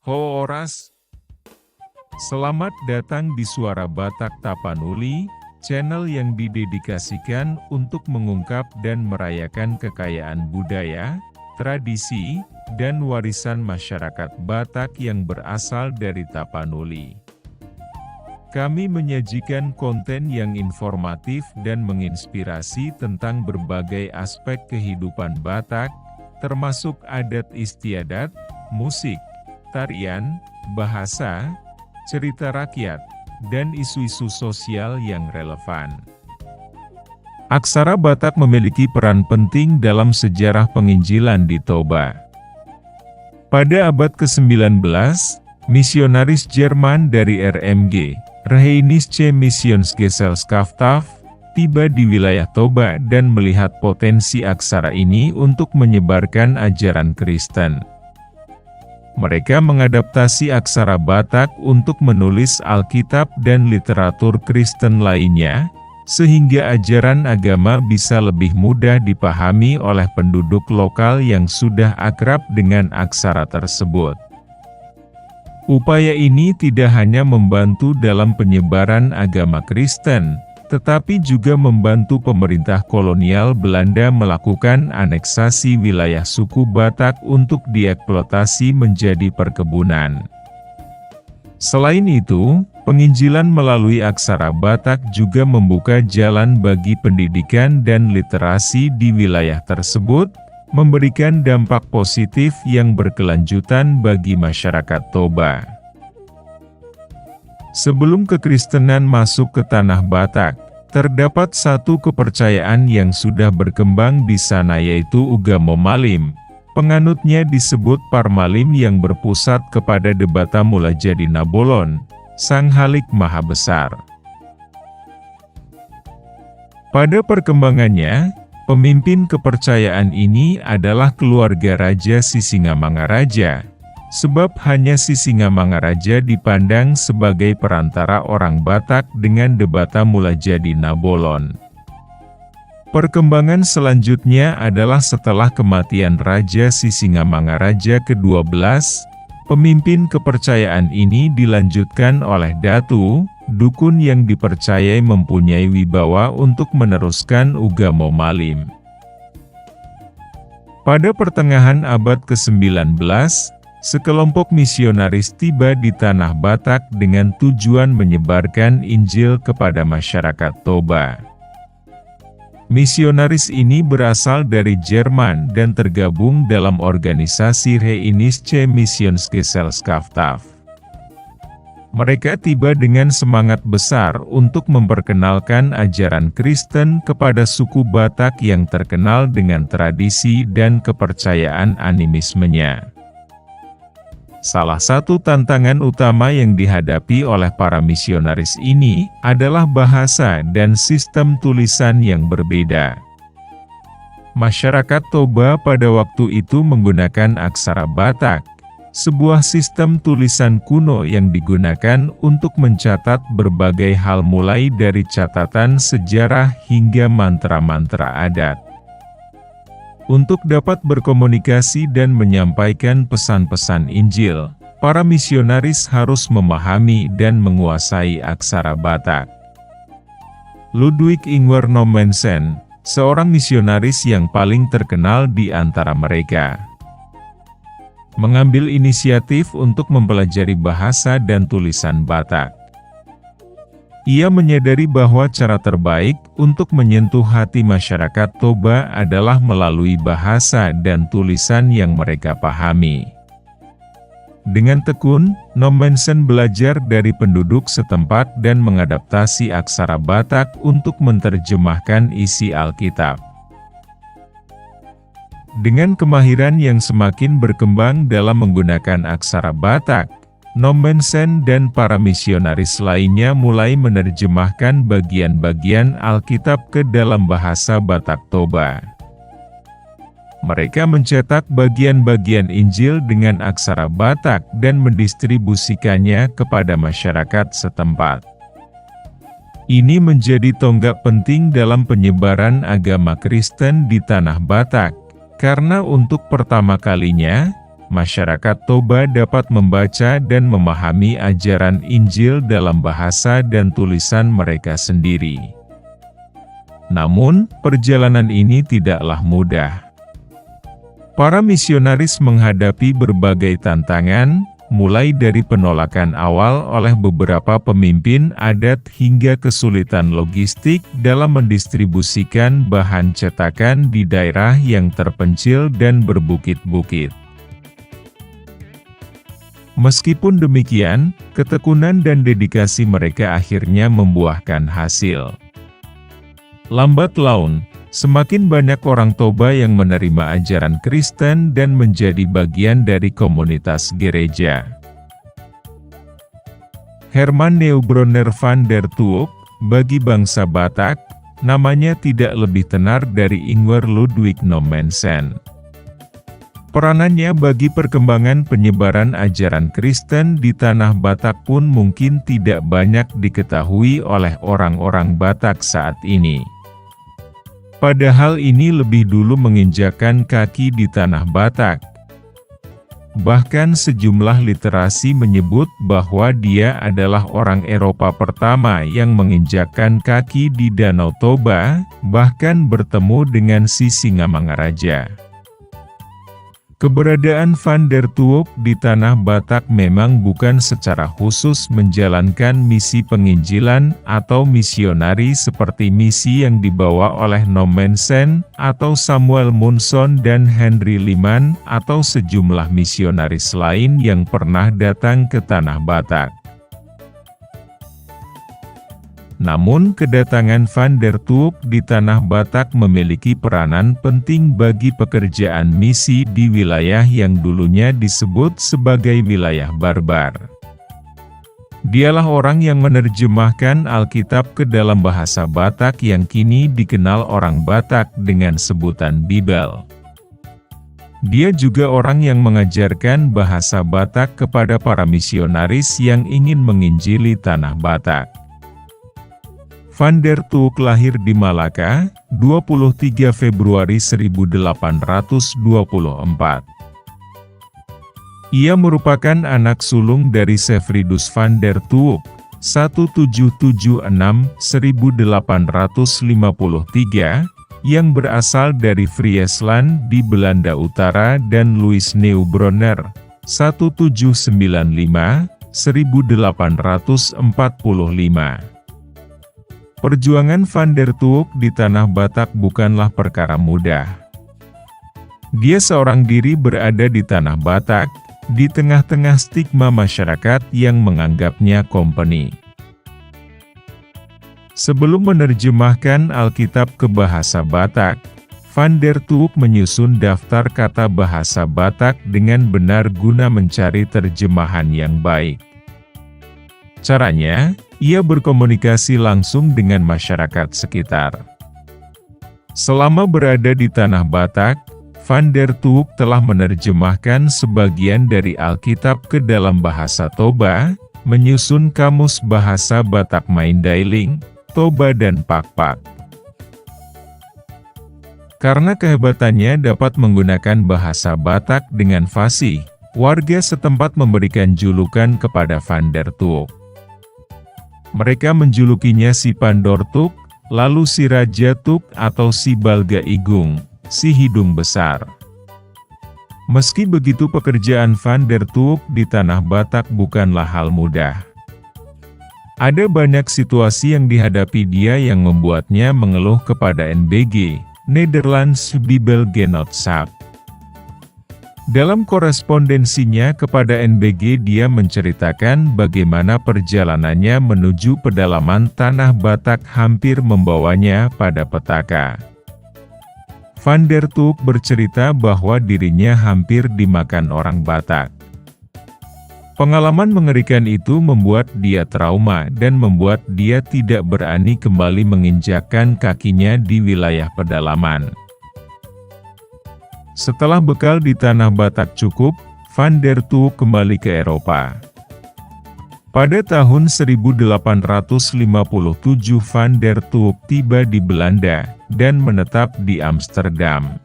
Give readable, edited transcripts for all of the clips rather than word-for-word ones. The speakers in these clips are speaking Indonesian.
Ho Oras, selamat datang di Suara Batak Tapanuli, channel yang didedikasikan untuk mengungkap dan merayakan kekayaan budaya, tradisi, dan warisan masyarakat Batak yang berasal dari Tapanuli. Kami menyajikan konten yang informatif dan menginspirasi tentang berbagai aspek kehidupan Batak, termasuk adat istiadat, musik, tarian, bahasa, cerita rakyat, dan isu-isu sosial yang relevan. Aksara Batak memiliki peran penting dalam sejarah penginjilan di Toba. Pada abad ke-19, misionaris Jerman dari RMG, Rheinische Missionsgesellschaft, tiba di wilayah Toba dan melihat potensi aksara ini untuk menyebarkan ajaran Kristen. Mereka mengadaptasi aksara Batak untuk menulis Alkitab dan literatur Kristen lainnya, sehingga ajaran agama bisa lebih mudah dipahami oleh penduduk lokal yang sudah akrab dengan aksara tersebut. Upaya ini tidak hanya membantu dalam penyebaran agama Kristen, tetapi juga membantu pemerintah kolonial Belanda melakukan aneksasi wilayah suku Batak untuk dieksploitasi menjadi perkebunan. Selain itu, penginjilan melalui aksara Batak juga membuka jalan bagi pendidikan dan literasi di wilayah tersebut, memberikan dampak positif yang berkelanjutan bagi masyarakat Toba. Sebelum kekristenan masuk ke tanah Batak, terdapat satu kepercayaan yang sudah berkembang di sana, yaitu Ugamo Malim. Penganutnya disebut Parmalim yang berpusat kepada Debata Mulajadi Nabolon, Sang Halik Maha Besar. Pada perkembangannya, pemimpin kepercayaan ini adalah keluarga Raja Sisingamangaraja. Sebab hanya Sisingamangaraja dipandang sebagai perantara orang Batak dengan Debata Mulajadi Nabolon. Perkembangan selanjutnya adalah setelah kematian Raja Sisingamangaraja ke-12, pemimpin kepercayaan ini dilanjutkan oleh Datu, dukun yang dipercayai mempunyai wibawa untuk meneruskan Ugamo Malim. Pada pertengahan abad ke-19, sekelompok misionaris tiba di tanah Batak dengan tujuan menyebarkan Injil kepada masyarakat Toba. Misionaris ini berasal dari Jerman dan tergabung dalam organisasi Rheinische Missionsgesellschaft. Mereka tiba dengan semangat besar untuk memperkenalkan ajaran Kristen kepada suku Batak yang terkenal dengan tradisi dan kepercayaan animismenya. Salah satu tantangan utama yang dihadapi oleh para misionaris ini adalah bahasa dan sistem tulisan yang berbeda. Masyarakat Toba pada waktu itu menggunakan aksara Batak, sebuah sistem tulisan kuno yang digunakan untuk mencatat berbagai hal mulai dari catatan sejarah hingga mantra-mantra adat. Untuk dapat berkomunikasi dan menyampaikan pesan-pesan Injil, para misionaris harus memahami dan menguasai aksara Batak. Ludwig Ingwer Nommensen, seorang misionaris yang paling terkenal di antara mereka, mengambil inisiatif untuk mempelajari bahasa dan tulisan Batak. Ia menyadari bahwa cara terbaik untuk menyentuh hati masyarakat Toba adalah melalui bahasa dan tulisan yang mereka pahami. Dengan tekun, Nommensen belajar dari penduduk setempat dan mengadaptasi aksara Batak untuk menerjemahkan isi Alkitab. Dengan kemahiran yang semakin berkembang dalam menggunakan aksara Batak, Nommensen dan para misionaris lainnya mulai menerjemahkan bagian-bagian Alkitab ke dalam bahasa Batak Toba. Mereka mencetak bagian-bagian Injil dengan aksara Batak dan mendistribusikannya kepada masyarakat setempat. Ini menjadi tonggak penting dalam penyebaran agama Kristen di tanah Batak, karena untuk pertama kalinya, masyarakat Toba dapat membaca dan memahami ajaran Injil dalam bahasa dan tulisan mereka sendiri. Namun, perjalanan ini tidaklah mudah. Para misionaris menghadapi berbagai tantangan, mulai dari penolakan awal oleh beberapa pemimpin adat hingga kesulitan logistik dalam mendistribusikan bahan cetakan di daerah yang terpencil dan berbukit-bukit. Meskipun demikian, ketekunan dan dedikasi mereka akhirnya membuahkan hasil. Lambat laun, semakin banyak orang Toba yang menerima ajaran Kristen dan menjadi bagian dari komunitas gereja. Herman Neubronner van der Tuuk, bagi bangsa Batak, namanya tidak lebih tenar dari Ingwer Ludwig Nommensen. Peranannya bagi perkembangan penyebaran ajaran Kristen di tanah Batak pun mungkin tidak banyak diketahui oleh orang-orang Batak saat ini. Padahal ini lebih dulu menginjakkan kaki di tanah Batak. Bahkan sejumlah literasi menyebut bahwa dia adalah orang Eropa pertama yang menginjakkan kaki di Danau Toba, bahkan bertemu dengan si Singamangaraja. Keberadaan Van der Tuuk di tanah Batak memang bukan secara khusus menjalankan misi penginjilan atau misionari seperti misi yang dibawa oleh Nommensen atau Samuel Munson dan Henry Liman atau sejumlah misionaris lain yang pernah datang ke tanah Batak. Namun kedatangan Van der Tuuk di tanah Batak memiliki peranan penting bagi pekerjaan misi di wilayah yang dulunya disebut sebagai wilayah barbar. Dialah orang yang menerjemahkan Alkitab ke dalam bahasa Batak yang kini dikenal orang Batak dengan sebutan Bibel. Dia juga orang yang mengajarkan bahasa Batak kepada para misionaris yang ingin menginjili tanah Batak. Van der Tuuk lahir di Malaka, 23 Februari 1824. Ia merupakan anak sulung dari Sevridus van der Tuuk, 1776-1853, yang berasal dari Friesland di Belanda Utara dan Louis Neubronner, 1795-1845. Perjuangan Van der Tuuk di tanah Batak bukanlah perkara mudah. Dia seorang diri berada di tanah Batak, di tengah-tengah stigma masyarakat yang menganggapnya kompeni. Sebelum menerjemahkan Alkitab ke bahasa Batak, Van der Tuuk menyusun daftar kata bahasa Batak dengan benar guna mencari terjemahan yang baik. Caranya, ia berkomunikasi langsung dengan masyarakat sekitar. Selama berada di tanah Batak, Van der Tuuk telah menerjemahkan sebagian dari Alkitab ke dalam bahasa Toba, menyusun kamus bahasa Batak Mandailing, Toba dan Pakpak. Karena kehebatannya dapat menggunakan bahasa Batak dengan fasih, warga setempat memberikan julukan kepada Van der Tuuk. Mereka menjulukinya si Pandor Tuk, lalu si Raja Tuk atau si Balga Igung, si hidung besar. Meski begitu pekerjaan Van der Tuuk di tanah Batak bukanlah hal mudah. Ada banyak situasi yang dihadapi dia yang membuatnya mengeluh kepada NBG, Nederlands Bibelgenootschap. Dalam korespondensinya kepada NBG dia menceritakan bagaimana perjalanannya menuju pedalaman tanah Batak hampir membawanya pada petaka. Van der Tuuk bercerita bahwa dirinya hampir dimakan orang Batak. Pengalaman mengerikan itu membuat dia trauma dan membuat dia tidak berani kembali menginjakkan kakinya di wilayah pedalaman. Setelah bekal di tanah Batak cukup, Van der Tuuk kembali ke Eropa. Pada tahun 1857 Van der Tuuk tiba di Belanda, dan menetap di Amsterdam.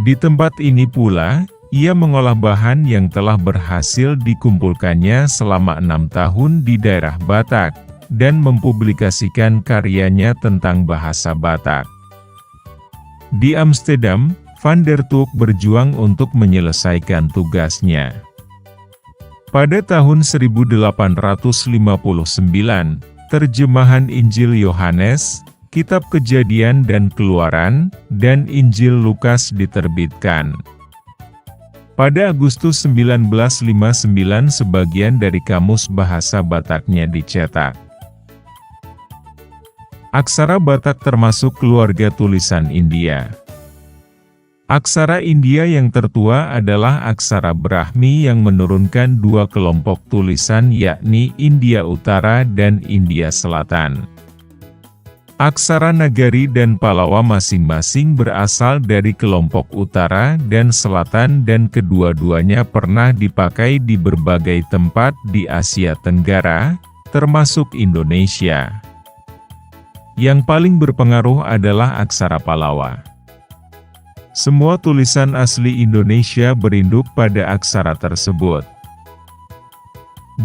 Di tempat ini pula, Ia mengolah bahan yang telah berhasil dikumpulkannya selama 6 tahun di daerah Batak, dan mempublikasikan karyanya tentang bahasa Batak. Di Amsterdam, Van der Tulk berjuang untuk menyelesaikan tugasnya. Pada tahun 1859, terjemahan Injil Yohanes, Kitab Kejadian dan Keluaran, dan Injil Lukas diterbitkan. Pada Agustus 1959 sebagian dari kamus bahasa Bataknya dicetak. Aksara Batak termasuk keluarga tulisan India. Aksara India yang tertua adalah aksara Brahmi yang menurunkan dua kelompok tulisan yakni India Utara dan India Selatan. Aksara Nagari dan Pallawa masing-masing berasal dari kelompok utara dan selatan dan kedua-duanya pernah dipakai di berbagai tempat di Asia Tenggara, termasuk Indonesia. Yang paling berpengaruh adalah aksara Pallawa. Semua tulisan asli Indonesia berinduk pada aksara tersebut.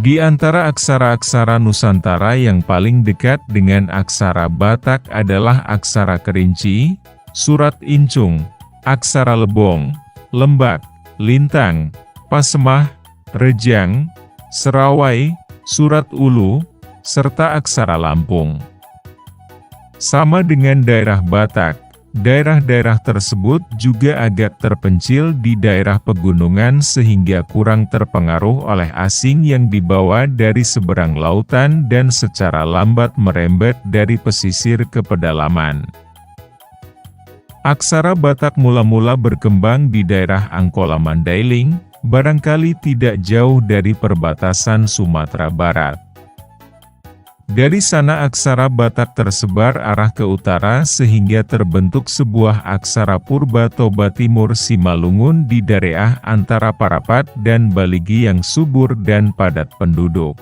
Di antara aksara-aksara Nusantara yang paling dekat dengan aksara Batak adalah aksara Kerinci, Surat Incung, aksara Lebong, Lembak, Lintang, Pasemah, Rejang, Serawai, Surat Ulu, serta aksara Lampung. Sama dengan daerah Batak, daerah-daerah tersebut juga agak terpencil di daerah pegunungan sehingga kurang terpengaruh oleh asing yang dibawa dari seberang lautan dan secara lambat merembet dari pesisir ke pedalaman. Aksara Batak mula-mula berkembang di daerah Angkola Mandailing, barangkali tidak jauh dari perbatasan Sumatera Barat. Dari sana aksara Batak tersebar arah ke utara sehingga terbentuk sebuah aksara Purba Toba Timur Simalungun di daerah antara Parapat dan Baligi yang subur dan padat penduduk.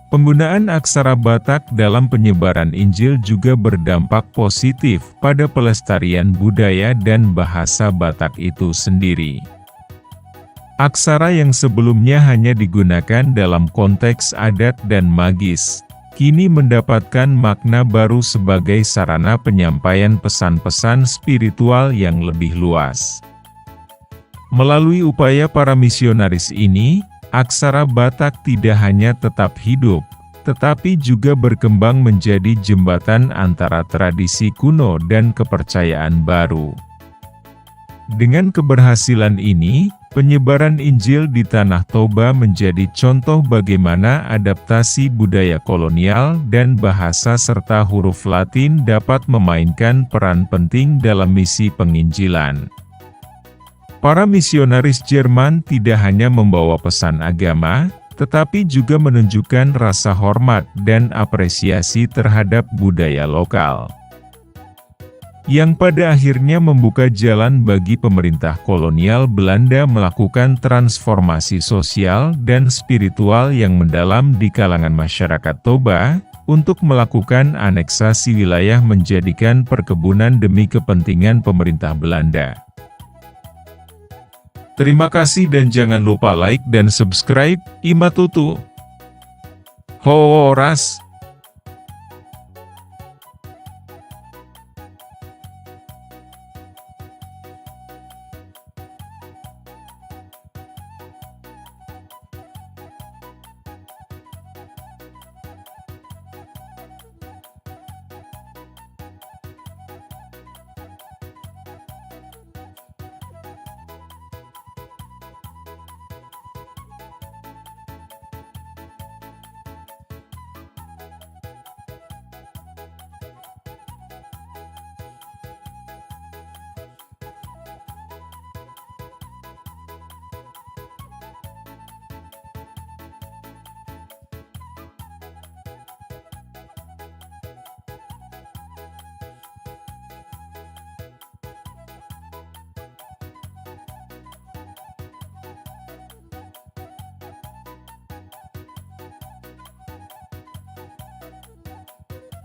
Penggunaan aksara Batak dalam penyebaran Injil juga berdampak positif pada pelestarian budaya dan bahasa Batak itu sendiri. Aksara yang sebelumnya hanya digunakan dalam konteks adat dan magis, kini mendapatkan makna baru sebagai sarana penyampaian pesan-pesan spiritual yang lebih luas. Melalui upaya para misionaris ini, aksara Batak tidak hanya tetap hidup, tetapi juga berkembang menjadi jembatan antara tradisi kuno dan kepercayaan baru. Dengan keberhasilan ini, penyebaran Injil di Tanah Toba menjadi contoh bagaimana adaptasi budaya kolonial dan bahasa serta huruf Latin dapat memainkan peran penting dalam misi penginjilan. Para misionaris Jerman tidak hanya membawa pesan agama, tetapi juga menunjukkan rasa hormat dan apresiasi terhadap budaya lokal, yang pada akhirnya membuka jalan bagi pemerintah kolonial Belanda melakukan transformasi sosial dan spiritual yang mendalam di kalangan masyarakat Toba, untuk melakukan aneksasi wilayah menjadikan perkebunan demi kepentingan pemerintah Belanda. Terima kasih dan jangan lupa like dan subscribe, Imatutu. Horas.